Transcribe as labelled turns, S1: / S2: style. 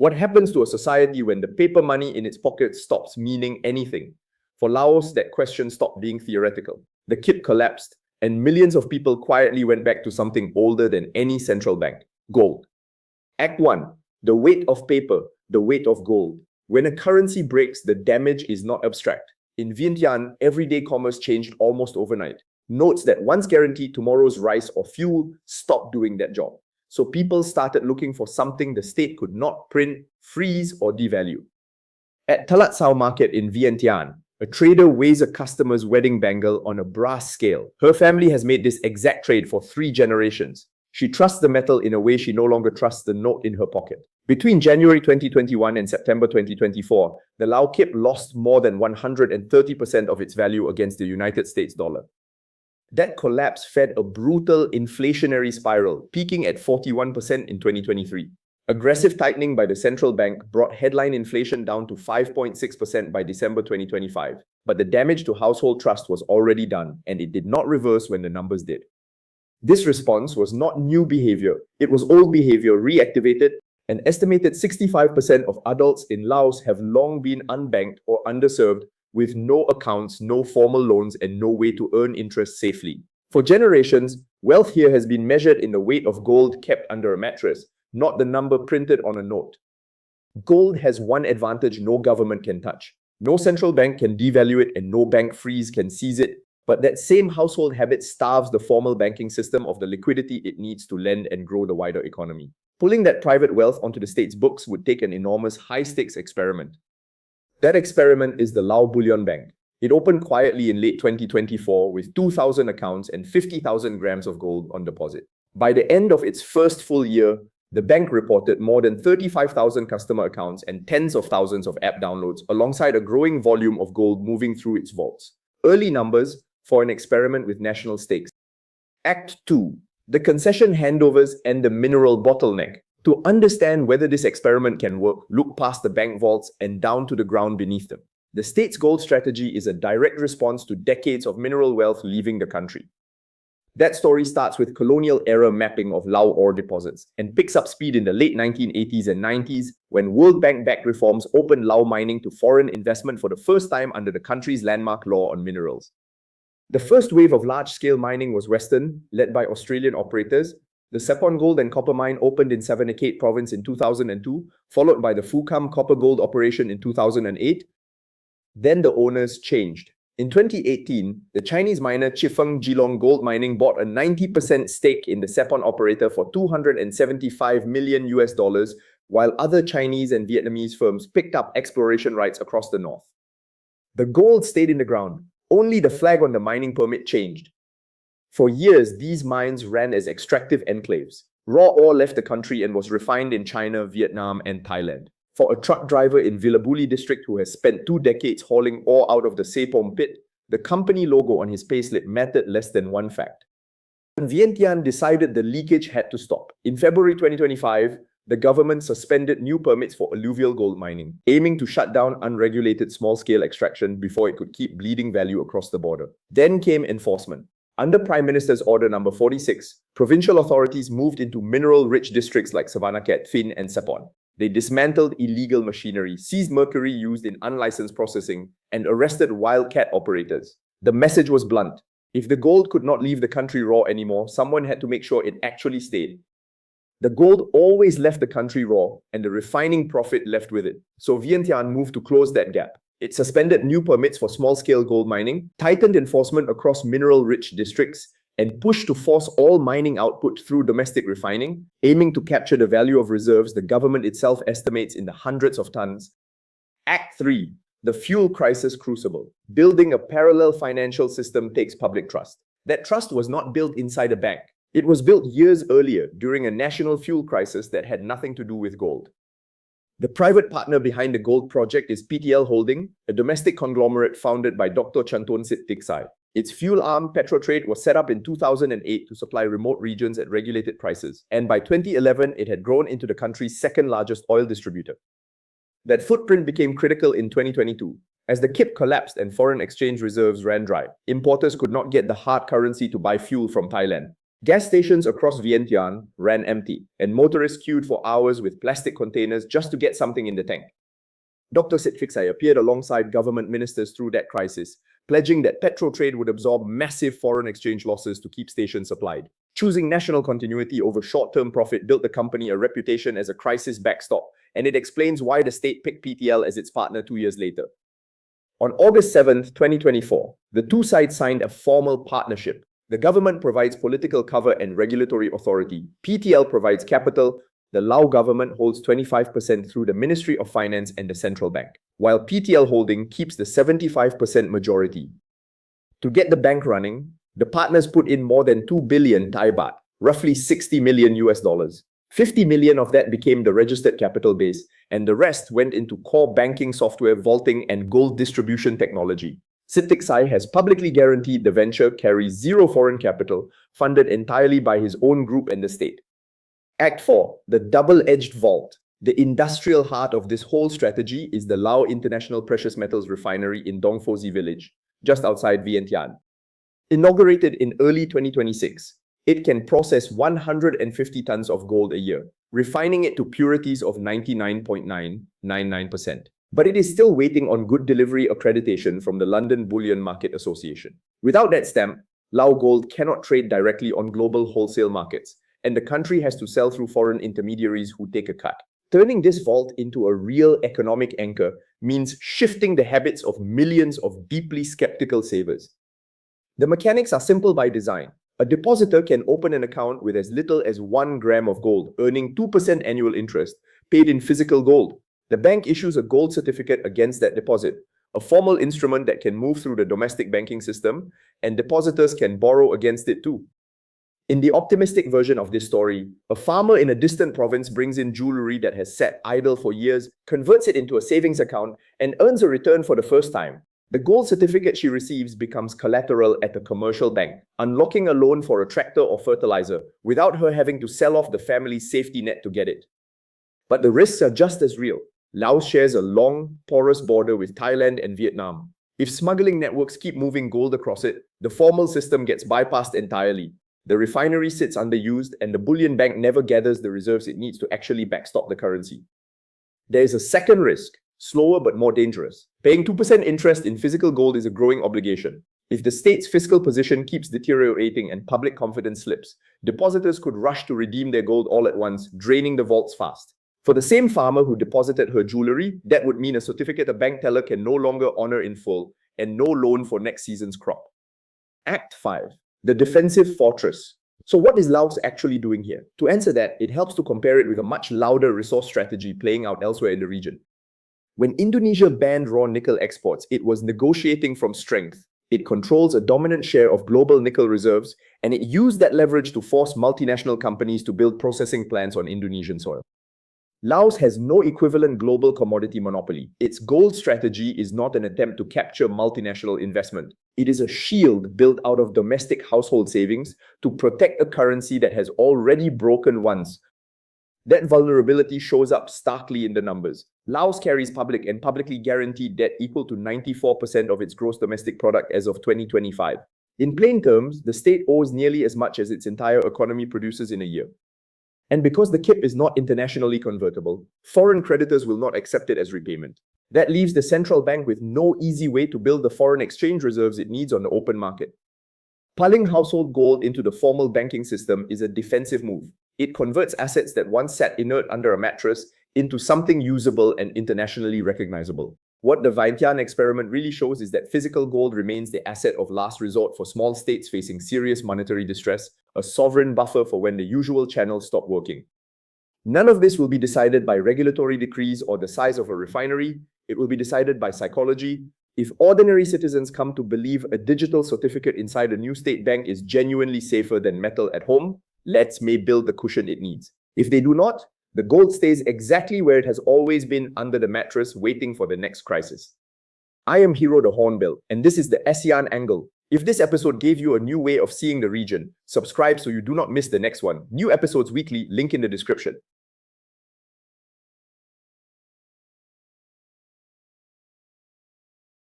S1: What happens to a society when the paper money in its pocket stops meaning anything? For Laos, that question stopped being theoretical. The Kip collapsed, and millions of people quietly went back to something older than any central bank: gold. Act 1. The weight of paper, the weight of gold. When a currency breaks, the damage is not abstract. In Vientiane, everyday commerce changed almost overnight. Notes that once guaranteed tomorrow's rice or fuel stopped doing that job. So people started looking for something the state could not print, freeze, or devalue. At Talat market in Vientiane, a trader weighs a customer's wedding bangle on a brass scale. Her family has made this exact trade for 3 generations. She trusts the metal in a way she no longer trusts the note in her pocket. Between January 2021 and September 2024, the Lao Kip lost more than 130% of its value against the United States dollar. That collapse fed a brutal inflationary spiral, peaking at 41% in 2023. Aggressive tightening by the central bank brought headline inflation down to 5.6% by December 2025. But the damage to household trust was already done, and it did not reverse when the numbers did. This response was not new behavior. It was old behavior reactivated. An estimated 65% of adults in Laos have long been unbanked or underserved, with no accounts, no formal loans, and no way to earn interest safely. For generations, wealth here has been measured in the weight of gold kept under a mattress, not the number printed on a note. Gold has one advantage no government can touch. No central bank can devalue it and no bank freeze can seize it. But that same household habit starves the formal banking system of the liquidity it needs to lend and grow the wider economy. Pulling that private wealth onto the state's books would take an enormous high-stakes experiment. That experiment is the Lao Bullion Bank. It opened quietly in late 2024 with 2,000 accounts and 50,000 grams of gold on deposit. By the end of its first full year, the bank reported more than 35,000 customer accounts and tens of thousands of app downloads, alongside a growing volume of gold moving through its vaults. Early numbers for an experiment with national stakes. Act 2. The concession handovers and the mineral bottleneck. To understand whether this experiment can work, look past the bank vaults and down to the ground beneath them. The state's gold strategy is a direct response to decades of mineral wealth leaving the country. That story starts with colonial-era mapping of Lao ore deposits and picks up speed in the late 1980s and 90s when World Bank-backed reforms opened Lao mining to foreign investment for the first time under the country's landmark law on minerals. The first wave of large-scale mining was Western, led by Australian operators. The Sepon Gold and Copper Mine opened in Savanakhet Province in 2002, followed by the Fukam Copper Gold operation in 2008. Then the owners changed. In 2018, the Chinese miner Chifeng Jilong Gold Mining bought a 90% stake in the Sepon operator for $275 million, while other Chinese and Vietnamese firms picked up exploration rights across the north. The gold stayed in the ground. Only the flag on the mining permit changed. For years, these mines ran as extractive enclaves. Raw ore left the country and was refined in China, Vietnam, and Thailand. For a truck driver in Villabuli district who has spent 2 decades hauling ore out of the Sepom pit, the company logo on his payslip mattered less than one fact. Vientiane decided the leakage had to stop. In February 2025, the government suspended new permits for alluvial gold mining, aiming to shut down unregulated small-scale extraction before it could keep bleeding value across the border. Then came enforcement. Under Prime Minister's Order No. 46, provincial authorities moved into mineral-rich districts like Savanakhet, Phin, and Sepon. They dismantled illegal machinery, seized mercury used in unlicensed processing, and arrested wildcat operators. The message was blunt. If the gold could not leave the country raw anymore, someone had to make sure it actually stayed. The gold always left the country raw, and the refining profit left with it. So Vientiane moved to close that gap. It suspended new permits for small-scale gold mining, tightened enforcement across mineral-rich districts, and pushed to force all mining output through domestic refining, aiming to capture the value of reserves the government itself estimates in the hundreds of tons. Act 3. The fuel crisis crucible. Building a parallel financial system takes public trust. That trust was not built inside a bank. It was built years earlier during a national fuel crisis that had nothing to do with gold. The private partner behind the gold project is PTL Holding, a domestic conglomerate founded by Dr. Chantonsit Tiksai. Its fuel arm, Petrotrade, was set up in 2008 to supply remote regions at regulated prices, and by 2011 it had grown into the country's second-largest oil distributor. That footprint became critical in 2022. As the Kip collapsed and foreign exchange reserves ran dry, importers could not get the hard currency to buy fuel from Thailand. Gas stations across Vientiane ran empty, and motorists queued for hours with plastic containers just to get something in the tank. Dr. Sitfiksai appeared alongside government ministers through that crisis, pledging that petrol trade would absorb massive foreign exchange losses to keep stations supplied. Choosing national continuity over short-term profit built the company a reputation as a crisis backstop, and it explains why the state picked PTL as its partner 2 years later. On August 7, 2024, the two sides signed a formal partnership. The government provides political cover and regulatory authority. PTL provides capital. The Lao government holds 25% through the Ministry of Finance and the central bank, while PTL Holding keeps the 75% majority. To get the bank running, the partners put in more than 2 billion Thai baht, roughly 60 million US dollars. 50 million of that became the registered capital base, and the rest went into core banking software, vaulting, and gold distribution technology. Sitfiksai has publicly guaranteed the venture carries zero foreign capital, funded entirely by his own group and the state. Act 4, the double-edged vault. The industrial heart of this whole strategy is the Lao International Precious Metals Refinery in Dong Fosi village, just outside Vientiane. Inaugurated in early 2026, it can process 150 tons of gold a year, refining it to purities of 99.999%. But it is still waiting on good delivery accreditation from the London Bullion Market Association. Without that stamp, Lao Gold cannot trade directly on global wholesale markets, and the country has to sell through foreign intermediaries who take a cut. Turning this vault into a real economic anchor means shifting the habits of millions of deeply skeptical savers. The mechanics are simple by design. A depositor can open an account with as little as 1 gram of gold, earning 2% annual interest, paid in physical gold. The bank issues a gold certificate against that deposit, a formal instrument that can move through the domestic banking system, and depositors can borrow against it too. In the optimistic version of this story, a farmer in a distant province brings in jewelry that has sat idle for years, converts it into a savings account, and earns a return for the first time. The gold certificate she receives becomes collateral at a commercial bank, unlocking a loan for a tractor or fertilizer without her having to sell off the family's safety net to get it. But the risks are just as real. Laos shares a long, porous border with Thailand and Vietnam. If smuggling networks keep moving gold across it, the formal system gets bypassed entirely. The refinery sits underused, and the bullion bank never gathers the reserves it needs to actually backstop the currency. There is a second risk, slower but more dangerous. Paying 2% interest in physical gold is a growing obligation. If the state's fiscal position keeps deteriorating and public confidence slips, depositors could rush to redeem their gold all at once, draining the vaults fast. For the same farmer who deposited her jewelry, that would mean a certificate a bank teller can no longer honor in full, and no loan for next season's crop. Act 5. The defensive fortress. So what is Laos actually doing here? To answer that, it helps to compare it with a much louder resource strategy playing out elsewhere in the region. When Indonesia banned raw nickel exports, it was negotiating from strength. It controls a dominant share of global nickel reserves, and it used that leverage to force multinational companies to build processing plants on Indonesian soil. Laos has no equivalent global commodity monopoly. Its gold strategy is not an attempt to capture multinational investment. It is a shield built out of domestic household savings to protect a currency that has already broken once. That vulnerability shows up starkly in the numbers. Laos carries public and publicly guaranteed debt equal to 94% of its gross domestic product as of 2025. In plain terms, the state owes nearly as much as its entire economy produces in a year. And because the KIP is not internationally convertible, foreign creditors will not accept it as repayment. That leaves the central bank with no easy way to build the foreign exchange reserves it needs on the open market. Pulling household gold into the formal banking system is a defensive move. It converts assets that once sat inert under a mattress into something usable and internationally recognizable. What the Vientiane experiment really shows is that physical gold remains the asset of last resort for small states facing serious monetary distress, a sovereign buffer for when the usual channels stop working. None of this will be decided by regulatory decrees or the size of a refinery. It will be decided by psychology. If ordinary citizens come to believe a digital certificate inside a new state bank is genuinely safer than metal at home, let's may build the cushion it needs. If they do not, the gold stays exactly where it has always been, under the mattress, waiting for the next crisis. I am Hero the Hornbill, and this is the ASEAN Angle. If this episode gave you a new way of seeing the region, subscribe so you do not miss the next one. New episodes weekly, link in the description.